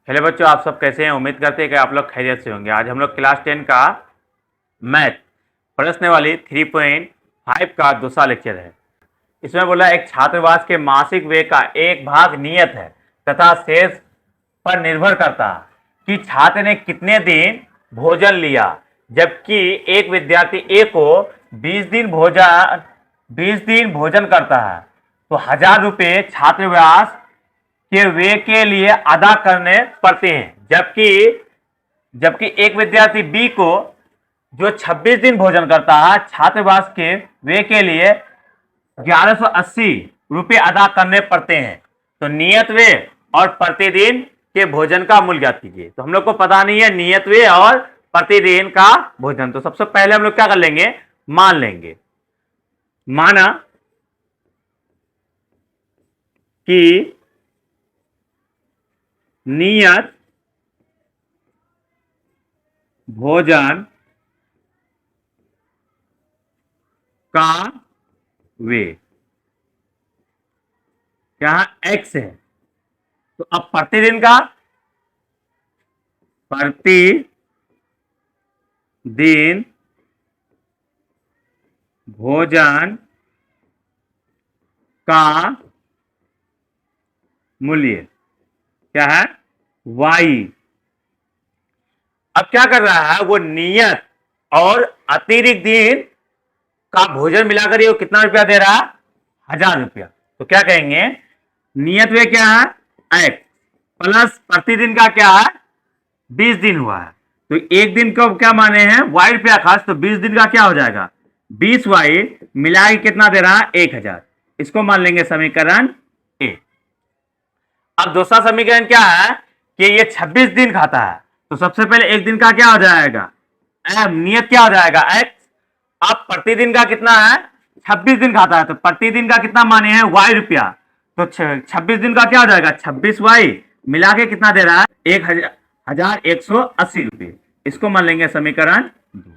Hello बच्चों, आप सब कैसे हैं। उम्मीद करते हैं कि आप लोग खैरियत से होंगे। आज हम लोग क्लास 10 का मैथ प्रश्नावली 3.5 का दूसरा लेक्चर है। इसमें बोला एक छात्रावास के मासिक व्यय का एक भाग नियत है तथा शेष पर निर्भर करता है कि छात्र ने कितने दिन भोजन लिया। जबकि एक विद्यार्थी ए को 20 दिन भोजन करता है तो 1000 रुपये छात्रावास के व्यय के लिए अदा करने पड़ते हैं। जबकि एक विद्यार्थी बी को जो 26 दिन भोजन करता है छात्रावास के व्यय के लिए 1180 रुपये अदा करने पड़ते हैं। तो नियत व्यय और प्रतिदिन के भोजन का मूल्य ज्ञात कीजिए। तो हम लोग को पता नहीं है नियत व्यय और प्रतिदिन का भोजन। तो सबसे पहले हम लोग क्या कर लेंगे, मान लेंगे। माना कि नियत भोजन का व्यय क्या एक्स है। तो अब प्रतिदिन का, प्रतिदिन भोजन का मूल्य क्या है, वाई। अब क्या कर रहा है वो, नियत और अतिरिक्त दिन का भोजन मिलाकर ये कितना रुपया दे रहा है, 1000 रुपया। तो क्या कहेंगे, नियत वे क्या है एक्स प्लस प्रतिदिन का क्या है 20 दिन हुआ है। तो एक दिन को क्या माने हैं वाई रुपया खास, तो 20 दिन का क्या हो जाएगा 20 वाई मिला के कितना दे रहा है 1000। इसको मान लेंगे समीकरण ए। अब दूसरा समीकरण क्या है कि ये 26 दिन खाता है। तो सबसे पहले एक दिन का क्या हो जाएगा नियत क्या हो जाएगा एक्स। अब प्रतिदिन का कितना है 26 दिन खाता है, तो प्रतिदिन का कितना माने हैं वाई रुपया। तो 26 दिन का क्या हो जाएगा 26 वाई मिला के कितना दे रहा है 1180 रुपये। इसको मान लेंगे समीकरण 2।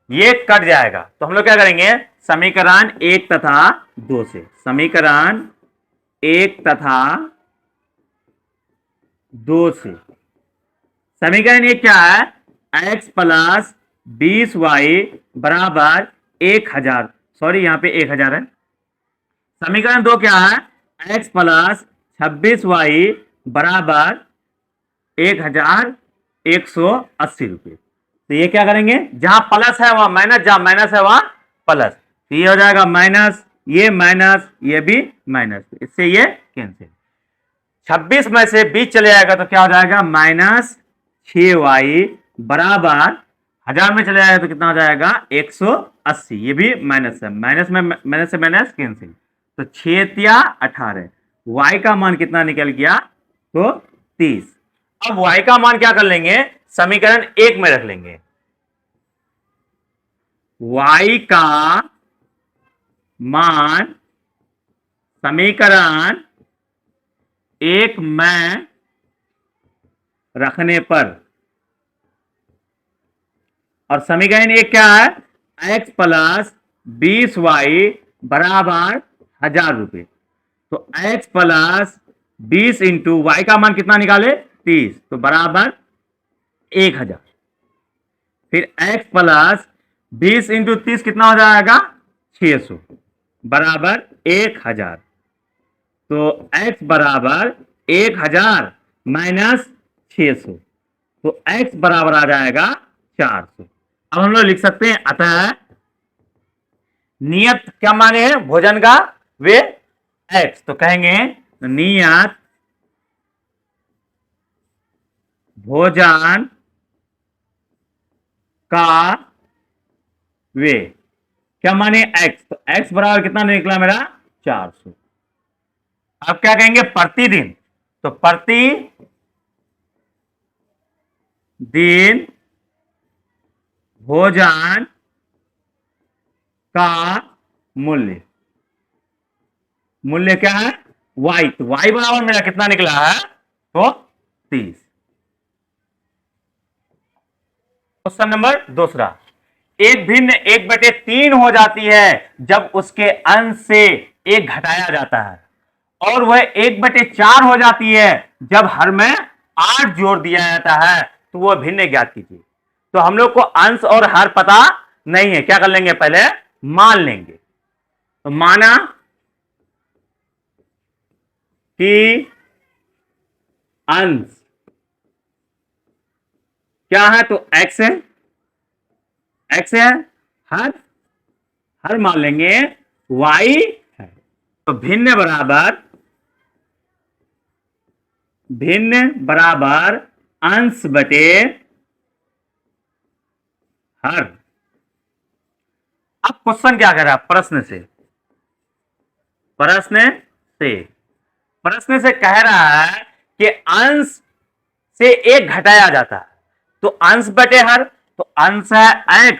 ये कट जाएगा तो हम लोग क्या करेंगे समीकरण 1 तथा 2 से, समीकरण 1 तथा 2 से। समीकरण 1 क्या है x प्लस 20 वाई बराबर 1000, सॉरी यहाँ पे 1000 है। समीकरण 2 क्या है x प्लस 26 वाई बराबर 1180 रुपये। तो ये क्या करेंगे, जहां प्लस है वहां माइनस, जहां माइनस है वहां प्लस। तो ये हो जाएगा माइनस, ये माइनस, ये भी माइनस, इससे ये कैंसिल। 26 में से 20 चले जाएगा तो क्या हो जाएगा माइनस 6 वाई बराबर 1000 में चले जाएगा तो कितना हो जाएगा 180। ये भी माइनस है, माइनस में माइनस से माइनस कैंसिल। तो 6 या 18, वाई का मान कितना निकल गया तो 30। अब वाई का मान क्या कर लेंगे समीकरण 1 में रख लेंगे। वाई का मान समीकरण 1 में रखने पर, और समीकरण 1 क्या है x प्लस 20 वाई बराबर 1000 रुपये। तो x प्लस 20 इंटू वाई का मान कितना निकाले 30, तो बराबर 1000। फिर x प्लस 20 इंटू 30 कितना हो जाएगा 600 बराबर 1000। तो x बराबर 1000 माइनस 600, तो x बराबर आ जाएगा 400। अब हम लोग लिख सकते हैं अतः नियत क्या माने हैं भोजन का वे x। तो कहेंगे नियत भोजन का वे क्या माने x। तो x बराबर कितना निकला मेरा 400। अब क्या कहेंगे प्रतिदिन, तो प्रतिदिन भोजन का मूल्य, मूल्य क्या है y। तो y बराबर मेरा कितना निकला है तो 30। क्वेश्चन नंबर दूसरा, एक भिन्न 1/3 हो जाती है जब उसके अंश से 1 घटाया जाता है, और वह 1/4 हो जाती है जब हर में 8 जोड़ दिया जाता है तो वो भिन्न ज्ञात कीजिए। तो हम लोग को अंश और हर पता नहीं है, क्या कर लेंगे, पहले मान लेंगे। तो माना कि अंश क्या है, तो x है, x है, हर मान लेंगे y है। तो भिन्न बराबर अंश बटे हर। अब क्वेश्चन क्या कह रहा है, प्रश्न से कह रहा है कि अंश से एक घटाया जाता है, तो अंश बटे हर, तो अंश है x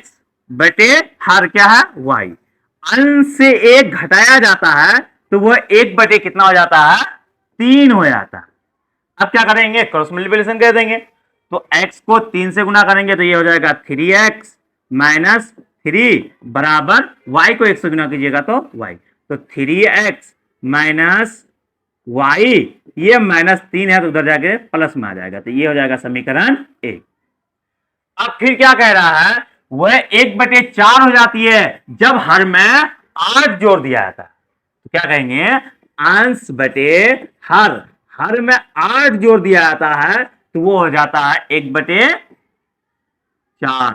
बटे हर क्या है y। अंश से एक घटाया जाता है तो वह एक बटे कितना हो जाता है, 3 हो जाता है। अब क्या करेंगे, क्रॉस मल्टीप्लिकेशन कर देंगे। तो x को 3 से गुना करेंगे तो ये हो जाएगा 3x माइनस 3 बराबर y को 1 से गुना कीजिएगा तो y। तो 3x माइनस y, ये -3 है तो उधर जाके प्लस में आ जाएगा, तो ये हो जाएगा समीकरण 1। अब फिर क्या कह रहा है, वह 1/4 हो जाती है जब हर में 8 जोड़ दिया जाता है। तो क्या कहेंगे, अंश बटे हर में 8 जोड़ दिया जाता है तो वो हो जाता है 1/4।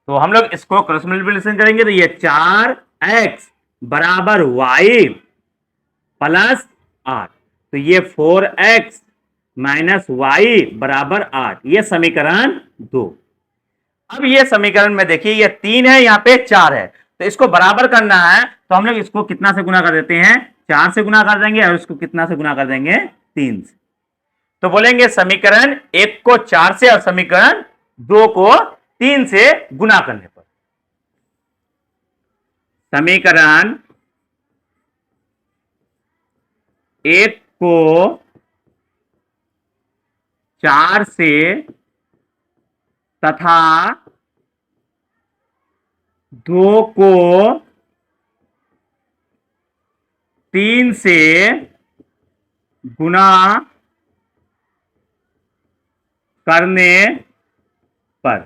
तो हम लोग इसको क्रॉस मल्टीप्लिकेशन करेंगे तो ये 4x बराबर y प्लस 8, तो ये 4x माइनस y बराबर 8, ये समीकरण 2। अब ये समीकरण में देखिए ये 3 है, यहाँ पे 4 है, तो इसको बराबर करना है तो हम लोग इसको कितना से गुना कर देते हैं, 4 से गुना कर देंगे और इसको कितना से गुना कर देंगे, 3 से। तो बोलेंगे समीकरण 1 को 4 से और समीकरण 2 को 3 से गुना करने पर समीकरण 1 को 4 से तथा 2 को 3 से गुना करने पर।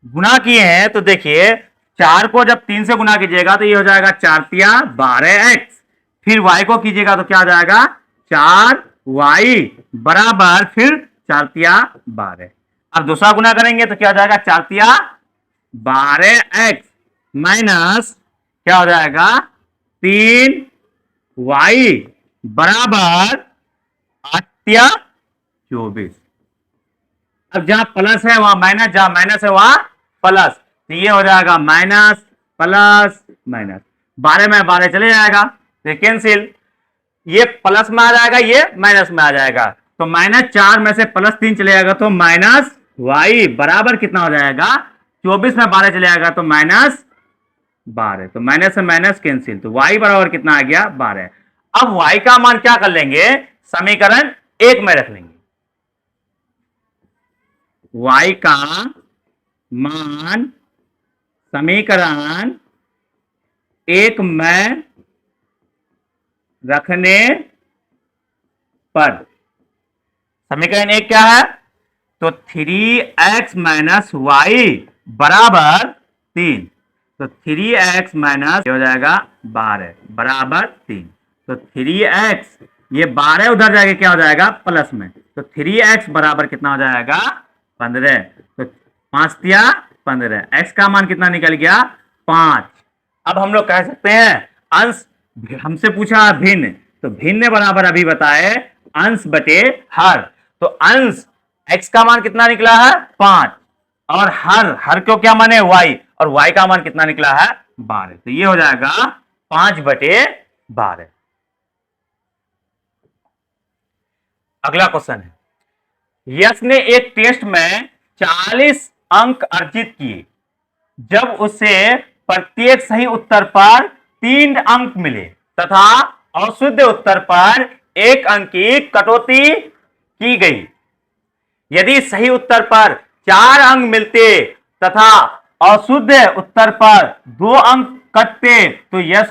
गुना किए हैं तो देखिए 4 को जब 3 से गुना कीजिएगा तो ये हो जाएगा 4 तिया 12x, फिर y को कीजिएगा तो क्या हो जाएगा 4y बराबर फिर 4 तिया 12। अब दूसरा गुना करेंगे तो क्या हो जाएगा 4 तिया 12x माइनस क्या हो जाएगा 3y बराबर 8 तिया 24। अब जहां प्लस है वहां माइनस, जहां माइनस है वहां प्लस, तो ये हो जाएगा माइनस प्लस माइनस, 12 में 12 चले जाएगा तो कैंसिल, ये प्लस में आ जाएगा ये माइनस में आ जाएगा, तो -4 में से +3 चले जाएगा तो माइनस y बराबर कितना हो जाएगा, 24 में 12 चले जाएगा तो -12, तो माइनस से माइनस कैंसिल, तो y बराबर कितना आ गया 12। अब y का मान क्या कर लेंगे, समीकरण 1 में रख लेंगे। y का मान समीकरण 1 में रखने पर समीकरण 1 क्या है, तो 3x माइनस वाई बराबर 3, तो 3x माइनस हो जाएगा 12 बराबर 3, तो 3x ये 12 उधर जाके क्या हो जाएगा प्लस में, तो 3x बराबर कितना हो जाएगा 15, तो 5 तिया 15, x का मान कितना निकल गया 5। अब हम लोग कह सकते हैं अंश, हमसे पूछा भिन्न, तो भिन्न बराबर अभी बताए अंश बटे हर, तो अंश x का मान कितना निकला है 5 और हर को क्या माने y, और y का मान कितना निकला है 12, तो ये हो जाएगा 5/12। अगला क्वेश्चन है, यश ने एक टेस्ट में 40 अंक अर्जित किए, जब उसे प्रत्येक सही उत्तर पर 3 अंक मिले तथा अशुद्ध उत्तर पर 1 अंक की कटौती की गई। यदि सही उत्तर पर 4 अंक मिलते तथा अशुद्ध उत्तर पर 2 अंक कटते तो यश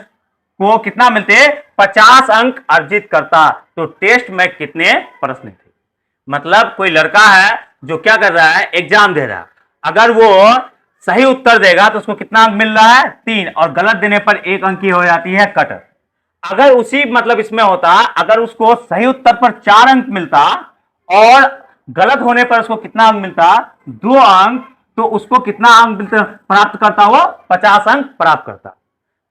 को कितना मिलते, 50 अंक अर्जित करता। तो टेस्ट में कितने प्रश्न थे। मतलब कोई लड़का है जो क्या कर रहा है, एग्जाम दे रहा है, अगर वो सही उत्तर देगा तो उसको कितना अंक मिल रहा है, 3, और गलत देने पर 1 अंक की हो जाती है कट। अगर उसी मतलब इसमें होता, अगर उसको सही उत्तर पर 4 अंक मिलता और गलत होने पर उसको कितना अंक मिलता, 2 अंक, तो उसको कितना अंक प्राप्त करता, वो 50 अंक प्राप्त करता।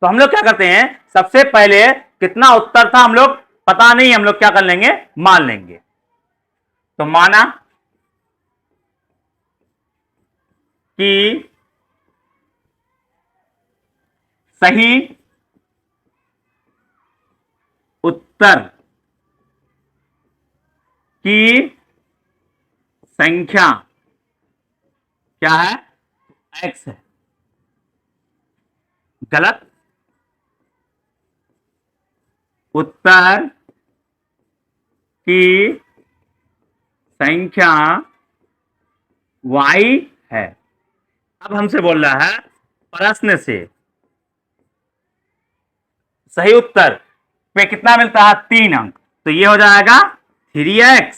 तो हम लोग क्या करते हैं, सबसे पहले कितना उत्तर था हम लोग पता नहीं, हम लोग क्या कर लेंगे, मान लेंगे। तो माना कि सही उत्तर की संख्या क्या है, x है। गलत उत्तर की संख्या y है। अब हमसे बोल रहा है प्रश्न से सही उत्तर पे कितना मिलता है, 3 अंक, तो ये हो जाएगा 3x,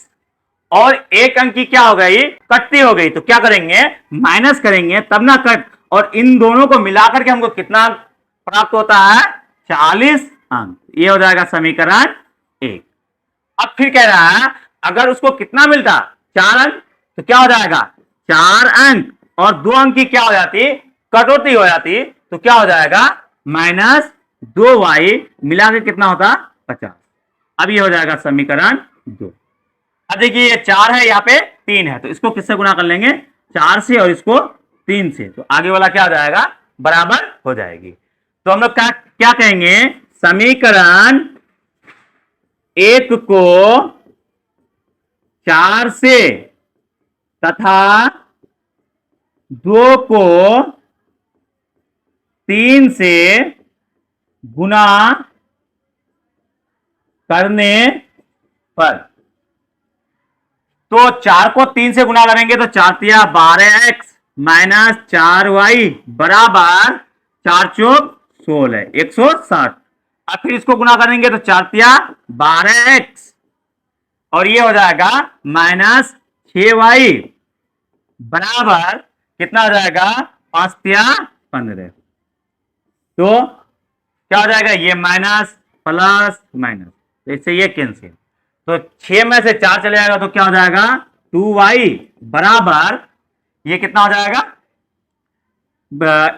और 1 अंक की क्या हो गई, कटती हो गई, तो क्या करेंगे, माइनस करेंगे तब ना कट, और इन दोनों को मिलाकर के हमको कितना अंक प्राप्त होता है, 40 अंक। ये हो जाएगा समीकरण 1। अब फिर कह रहा है अगर उसको कितना मिलता, 4 अंक, तो क्या हो जाएगा, 4 अंक और 2 अंक की क्या हो जाती, कटौती हो जाती, तो क्या हो जाएगा, -2y मिला के कितना होता, 50। अब ये हो जाएगा समीकरण 2। अब देखिए ये 4 है, यहाँ पे 3 है, तो इसको किससे गुना कर लेंगे, 4 से, और इसको 3 से, तो आगे वाला क्या हो जाएगा, बराबर हो जाएगी। तो हम लोग क्या क्या कहेंगे, समीकरण 1 को 4 से तथा 2 को 3 से गुना करने पर, तो 4 को 3 से गुना करेंगे तो 4 तिया 12x माइनस 4y बराबर 4 चौक 16, 160। अब फिर इसको गुना करेंगे तो 4 तिया 12x, और ये हो जाएगा -6y बराबर कितना हो जाएगा, 5 तिया 15। तो क्या हो जाएगा, ये माइनस प्लस माइनस, तो इससे ये कैंसिल, तो 6 में से 4 चले जाएगा तो क्या हो जाएगा, 2y बराबर ये कितना हो जाएगा,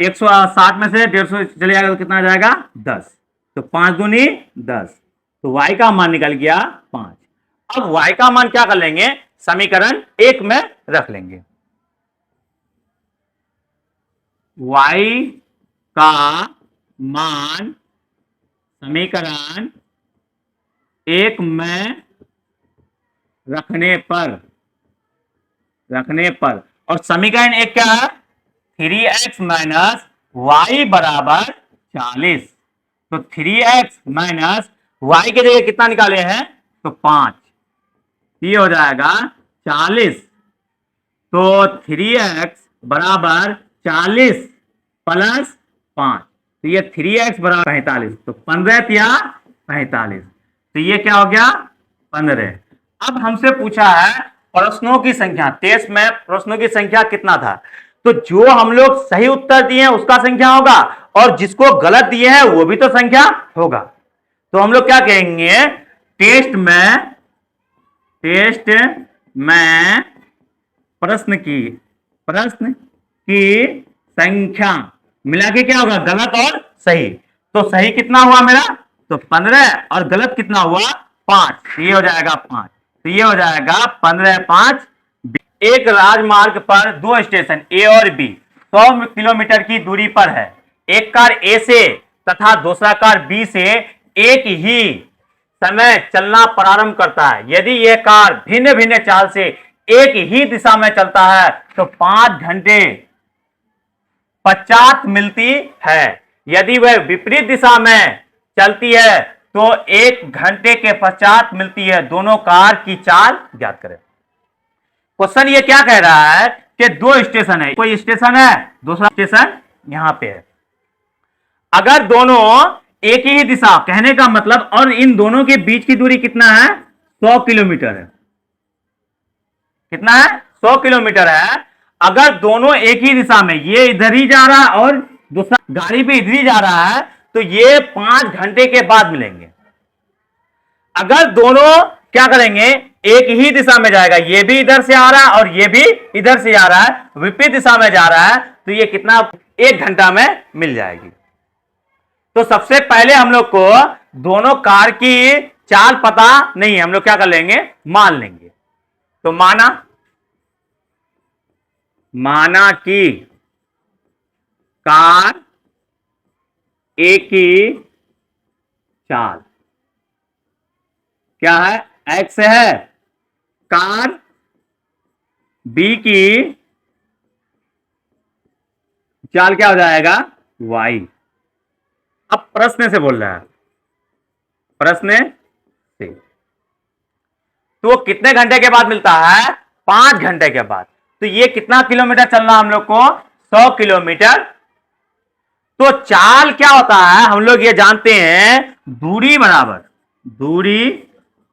160 में से 150 चले जाएगा तो कितना आ जाएगा, 10, तो 5 दूनी 10, तो y का मान निकल गया 5। अब y का मान क्या कर लेंगे, समीकरण 1 में रख लेंगे। y का मान समीकरण 1 में रखने पर, और समीकरण 1 क्या है, 3x माइनस वाई बराबर 40, तो 3x माइनस वाई के जगह कितना निकाले हैं, तो 5, ये हो जाएगा 40, तो 3x बराबर 40 प्लस 5, तो ये 3x बराबर 45, तो 15 तिया 45, तो ये क्या हो गया, 15। अब हमसे पूछा है प्रश्नों की संख्या, टेस्ट में प्रश्नों की संख्या कितना था, तो जो हम लोग सही उत्तर दिए हैं उसका संख्या होगा, और जिसको गलत दिए हैं वो भी तो संख्या होगा। तो हम लोग क्या कहेंगे, टेस्ट में प्रश्न की संख्या मिला के क्या होगा, गलत और सही, तो सही कितना हुआ मेरा, तो 15, और गलत कितना हुआ, 5, ये हो जाएगा 5, तो ये हो जाएगा 15, 5। एक राजमार्ग पर 2 स्टेशन ए और बी 100 किलोमीटर की दूरी पर है। एक कार ए से तथा दूसरा कार बी से एक ही समय चलना प्रारंभ करता है। यदि यह कार भिन्न भिन्न चाल से एक ही दिशा में चलता है तो 5 घंटे पश्चात मिलती है। यदि वह विपरीत दिशा में चलती है तो 1 घंटे के पश्चात मिलती है। दोनों कार की चाल ज्ञात करें। क्वेश्चन ये क्या कह रहा है कि 2 स्टेशन है, कोई स्टेशन है, दूसरा स्टेशन यहां पे है। अगर दोनों एक ही दिशा, कहने का मतलब, और इन दोनों के बीच की दूरी कितना है, 100 किलोमीटर है। कितना है 100 किलोमीटर है। अगर दोनों एक ही दिशा में, ये इधर ही जा रहा है और दूसरा गाड़ी पे इधर ही जा रहा है, तो ये 5 घंटे के बाद मिलेंगे। अगर दोनों क्या करेंगे, एक ही दिशा में जाएगा, ये भी इधर से आ रहा है और ये भी इधर से आ रहा है, विपरीत दिशा में जा रहा है, तो ये कितना 1 घंटा में मिल जाएगी। तो सबसे पहले हम लोग को दोनों कार की चाल पता नहीं है, हम लोग क्या कर लेंगे, मान लेंगे। तो माना कि कार ए की चाल क्या है, एक्स है, कार बी की चाल क्या हो जाएगा, वाई। अब प्रश्न से बोल रहा है, प्रश्न से, तो वो कितने घंटे के बाद मिलता है, 5 घंटे के बाद। तो ये कितना किलोमीटर चलना हम लोग को, 100 किलोमीटर। तो चाल क्या होता है, हम लोग ये जानते हैं, दूरी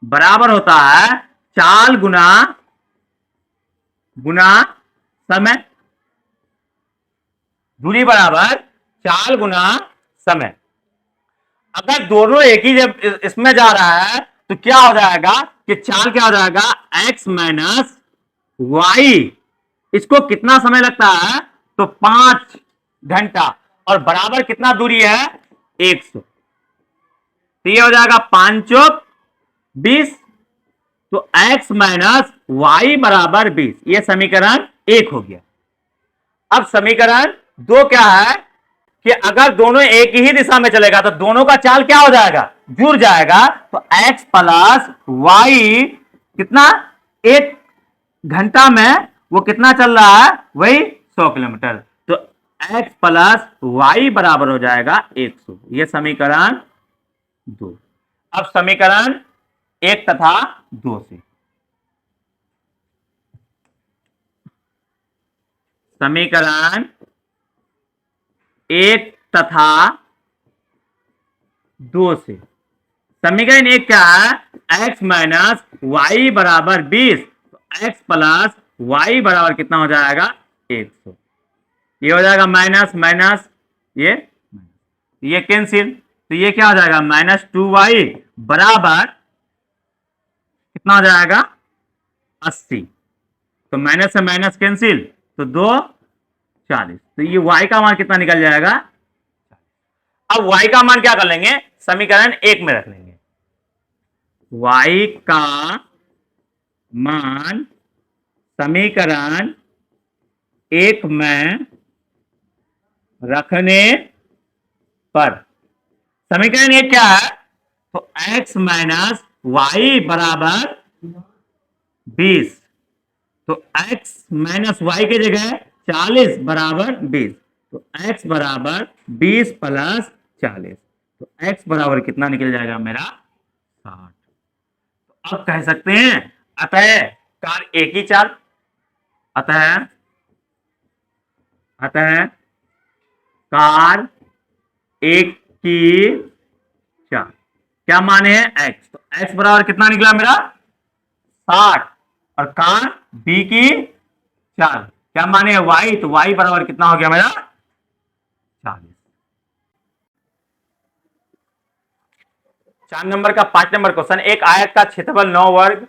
बराबर होता है चाल गुना समय। दूरी बराबर चाल गुना समय। अगर दोनों एक ही जब इसमें जा रहा है तो क्या हो जाएगा कि चाल क्या हो जाएगा, x माइनस वाई। इसको कितना समय लगता है, तो 5 घंटा, और बराबर कितना दूरी है, 100। तो ये हो जाएगा 5 चौक 20, तो x माइनस वाई बराबर 20। ये समीकरण 1 हो गया। अब समीकरण 2 क्या है कि अगर दोनों एक ही दिशा में चलेगा तो दोनों का चाल क्या हो जाएगा, जुड़ जाएगा। तो x प्लस वाई कितना, 1 घंटा में वो कितना चल रहा है, वही 100 किलोमीटर। तो x प्लस वाई बराबर हो जाएगा 100। ये समीकरण 2। अब समीकरण 1 तथा 2 से, समीकरण 1 तथा 2 से, समीकरण 1 क्या है, x माइनस वाई बराबर 20, तो x प्लस वाई बराबर कितना हो जाएगा, 100। ये हो जाएगा माइनस माइनस, ये कैंसिल, तो ये क्या हो जाएगा, माइनस 2y बराबर कितना हो जाएगा, 80। तो माइनस से माइनस कैंसिल, तो 2 40। तो ये y का मान कितना निकल जाएगा। अब y का मान क्या कर लेंगे, समीकरण 1 में रख लेंगे। y का मान समीकरण 1 में रखने पर, समीकरण 1 क्या है, तो x माइनस वाई बराबर 20, तो x माइनस वाई की जगह 40 बराबर 20, तो x बराबर 20 प्लस 40, तो x बराबर कितना निकल जाएगा मेरा, 60। तो अब कह सकते हैं अतः कार एक ही चाल, अतः कार एक की चाल, क्या माने हैं, x। तो x बराबर कितना निकला मेरा, 60, और कार b की चाल क्या माने है, y। तो y बराबर कितना हो गया मेरा, 40। 4 नंबर का 5 नंबर क्वेश्चन, एक आयत का क्षेत्रफल 9 वर्ग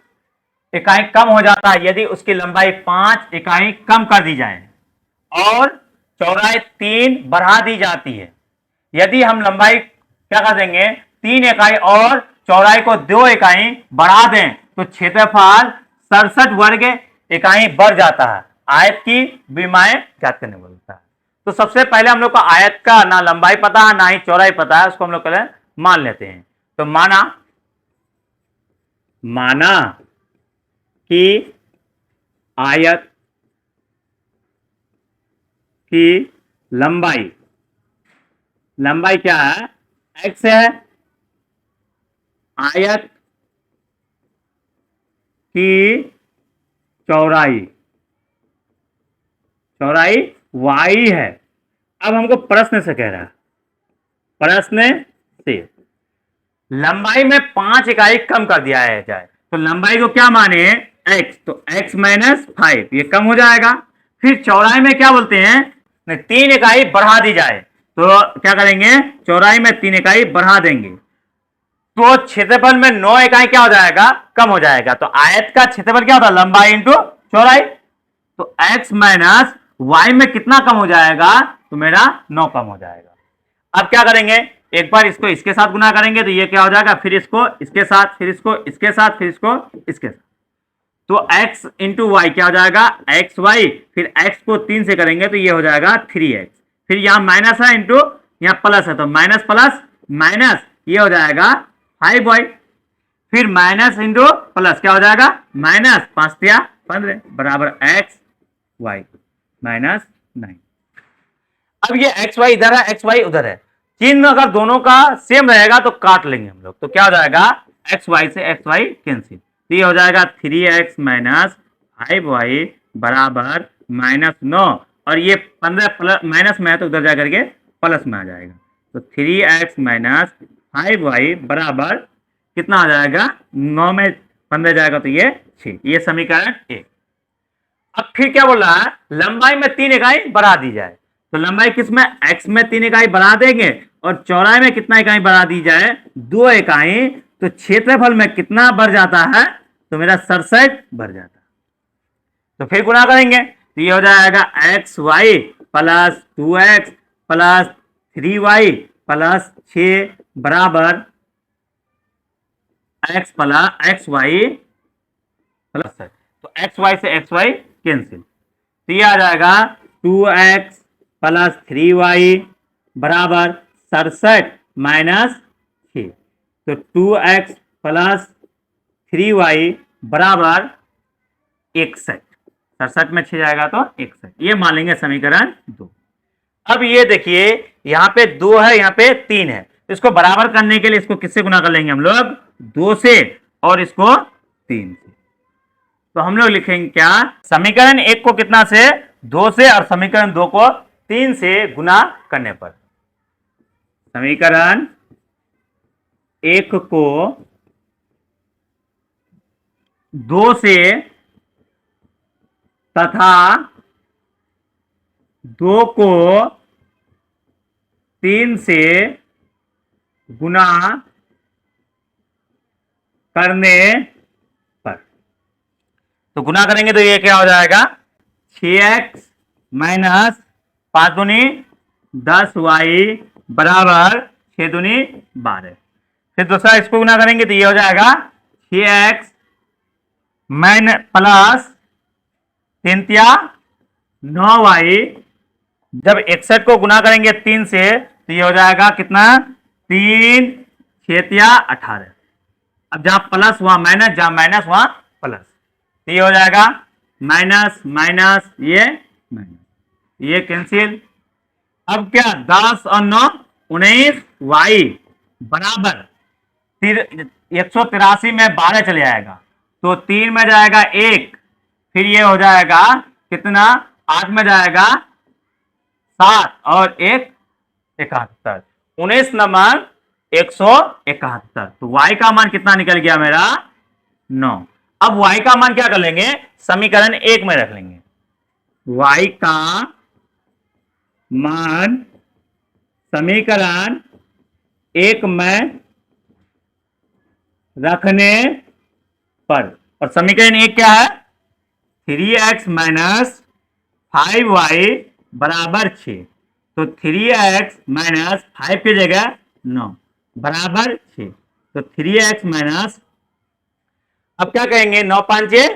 इकाई कम हो जाता है यदि उसकी लंबाई 5 इकाई कम कर दी जाए और चौड़ाई 3 बढ़ा दी जाती है। यदि हम लंबाई क्या कर देंगे, 3 इकाई और चौड़ाई को 2 इकाई बढ़ा दें तो क्षेत्रफल 67 वर्ग इकाई बढ़ जाता है। आयत की विमाएं ज्ञात करने बोलता है। तो सबसे पहले हम लोग को आयत का ना लंबाई पता है ना ही चौड़ाई पता है, उसको हम लोग पहले मान लेते हैं। तो माना कि आयत की लंबाई क्या है, x है, आयत की चौड़ाई y है। अब हमको प्रश्न से कह रहा है, प्रश्न से लंबाई में 5 इकाई कम कर दिया जाए, तो लंबाई को क्या माने, x, तो x माइनस 5 ये कम हो जाएगा। फिर चौराई में क्या बोलते हैं, 3 इकाई बढ़ा दी जाए, तो क्या करेंगे, चौराई में 3 इकाई बढ़ा देंगे, तो क्षेत्रफल में 9 इकाई क्या हो जाएगा, कम हो जाएगा। तो आयत का क्षेत्रफल क्या होता है, लंबाई इंटू चौड़ाई। तो x माइनस वाई में कितना कम हो जाएगा, तो मेरा 9 कम हो जाएगा। अब क्या करेंगे, एक बार इसको इसके साथ गुना करेंगे तो ये क्या हो जाएगा, फिर इसको इसके साथ, फिर इसको इसके साथ, फिर इसको इसके साथ, तो x इंटू वाई क्या हो जाएगा, एक्स वाई, फिर x को 3 से करेंगे तो ये हो जाएगा 3x, फिर यहां माइनस है इंटू यहां प्लस है, तो माइनस प्लस माइनस ये हो जाएगा 5y, फिर माइनस इंटू प्लस क्या हो जाएगा, माइनस 5 या 15 बराबर एक्स वाई माइनस 9। अब ये एक्स वाई इधर है, एक्स वाई उधर है, चिन्ह अगर दोनों का सेम रहेगा तो काट लेंगे हम लोग, तो क्या हो जाएगा, एक्स वाई से एक्स वाई कैंसिल, तो ये हो जाएगा 3x माइनस 5y बराबर माइनस 9, और ये 15 प्लस माइनस में है तो उधर जा करके प्लस में आ जाएगा, तो 3x माइनस 5y बराबर कितना आ जाएगा, 9 में 15 जाएगा तो ये 6, ये समीकरण 1। अब फिर क्या बोल रहा है, लंबाई में 3 इकाई बढ़ा दी जाए, तो लंबाई किसमें, x में 3 इकाई बढ़ा देंगे, और चौड़ाई में कितना इकाई बढ़ा दी जाए, 2 इकाई, तो क्षेत्रफल में कितना बढ़ जाता है, तो मेरा 67 बढ़ जाता है। तो फिर गुणा करेंगे तो ये हो जाएगा X Y plus 2x plus 3y plus 6 बराबर एक्स वाई प्लस, तो एक्स वाई से एक्स वाई कैंसिल, तो ये आ जाएगा 2x प्लस 3y बराबर 67 माइनस 6, तो 2x प्लस 3y बराबर 61, 67 में 6 जाएगा तो 61, ये मान लेंगे समीकरण 2। अब ये देखिए यहां पे 2 है, यहां पे 3 है, तो इसको बराबर करने के लिए इसको किससे गुना कर लेंगे हम लोग, 2 से, और इसको 3 से, तो हम लोग लिखेंगे क्या, समीकरण 1 को कितना से, 2 से, और समीकरण 2 को 3 से गुना करने पर, समीकरण 1 को 2 से तथा 2 को 3 से गुना करने पर, तो गुना करेंगे तो ये क्या हो जाएगा, 6x माइनस 5 दूनी 10y बराबर 6 दूनी 12, फिर दूसरा इसको गुना करेंगे तो ये हो जाएगा 6x माइनस प्लस 3 9y, जब 61 को गुना करेंगे 3 से तो ये हो जाएगा कितना, 3 6 18, अब जहां प्लस वहां माइनस, जहां माइनस वहां प्लस, तो ये हो जाएगा माइनस माइनस ये माइनस, ये कैंसिल। अब क्या, 10 और 9 19 y बराबर 183 में 12 चले जाएगा, तो 3 में जाएगा 1, फिर ये हो जाएगा कितना, 8 में जाएगा 7 और 1 71, 19 नंबर 171, तो y का मान कितना निकल गया मेरा 9। अब y का मान क्या कर लेंगे, समीकरण 1 में रख लेंगे, y का मान समीकरण 1 में रखने पर, और समीकरण 1 क्या है, 3x माइनस 5y बराबर 6, तो 3x माइनस 5 की जगह 9 बराबर 6, तो 3x माइनस, अब क्या कहेंगे, 9 5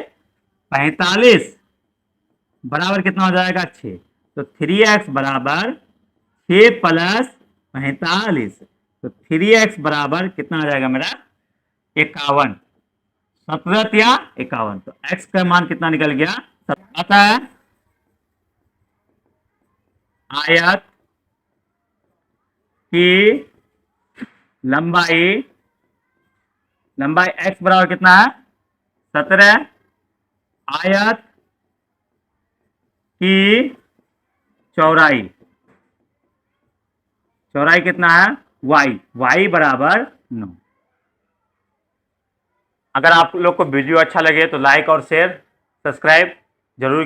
45 बराबर कितना हो जाएगा 6, तो 3x बराबर 6 प्लस 45, तो 3x बराबर कितना आ जाएगा मेरा 51, 17 या 51, तो x का मान कितना निकल गया, आता है आयत की लंबाई x बराबर कितना है 17, आयत की चौड़ाई कितना है y बराबर 9, अगर आप लोग को वीडियो अच्छा लगे तो लाइक और शेयर सब्सक्राइब जरूर